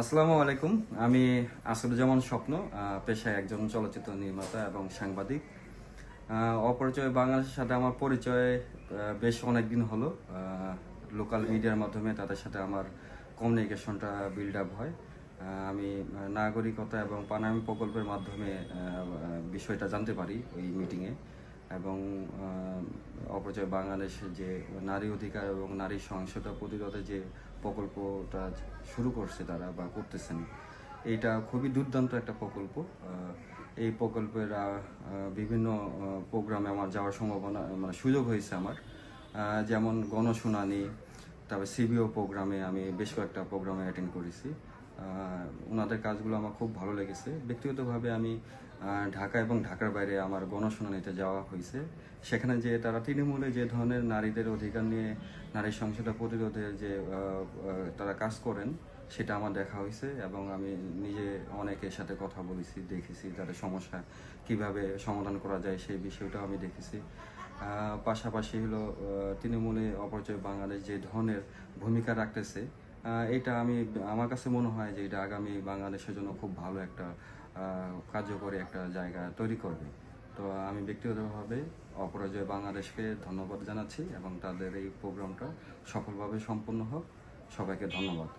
আসসালামু আলাইকুম। আমি আসাদুজ্জামান স্বপ্ন, পেশায় একজন চলচ্চিত্র নির্মাতা এবং সাংবাদিক। অপরিচয় বাংলাদেশের সাথে আমার পরিচয় বেশ অনেকদিন হলো। লোকাল মিডিয়ার মাধ্যমে তাদের সাথে আমার কমিউনিকেশনটা বিল্ড আপ হয়। আমি নাগরিকতা এবং পানামি প্রকল্পের মাধ্যমে বিষয়টা জানতে পারি ওই মিটিংয়ে। এবং অপরিচয় বাংলাদেশে যে নারী অধিকার এবং নারী সহিংসতা প্রতিরোধে যে প্রকল্পটা শুরু করছে তারা বা করতেছেন, এইটা খুবই দুর্দান্ত একটা প্রকল্প। এই প্রকল্পের বিভিন্ন প্রোগ্রামে আমার যাওয়ার সম্ভাবনা মানে সুযোগ হয়েছে আমার। যেমন গণশুনানি, তারপরে সিবিও প্রোগ্রামে আমি বেশ কয়েকটা প্রোগ্রামে অ্যাটেন্ড করেছি। ওনাদের কাজগুলো আমার খুব ভালো লেগেছে। ব্যক্তিগতভাবে আমি ঢাকা এবং ঢাকার বাইরে আমার গণশুনানিতে যাওয়া হয়েছে। সেখানে যে তারা তৃণমূলে যে ধরনের নারীদের অধিকার নিয়ে নারী সহিংসতা প্রতিরোধে যে তারা কাজ করেন, সেটা আমার দেখা হয়েছে এবং আমি নিজে অনেকের সাথে কথা বলেছি, দেখেছি তাদের সমস্যা কিভাবে সমাধান করা যায় সেই বিষয়টাও আমি দেখেছি। পাশাপাশি হলো তৃণমূলে অপরিচয় বাংলাদেশ যে ধরনের ভূমিকা রাখতেছে, এটা আমার কাছে মনে হয় যে এটা আগামী বাংলাদেশের জন্য খুব ভালো একটা কার্যকরী একটা জায়গা তৈরি করবে। তো আমি ব্যক্তিগতভাবে অপরাজয় বাংলাদেশকে ধন্যবাদ জানাচ্ছি এবং তাদের এই প্রোগ্রামটা সফলভাবে সম্পন্ন হোক। সবাইকে ধন্যবাদ।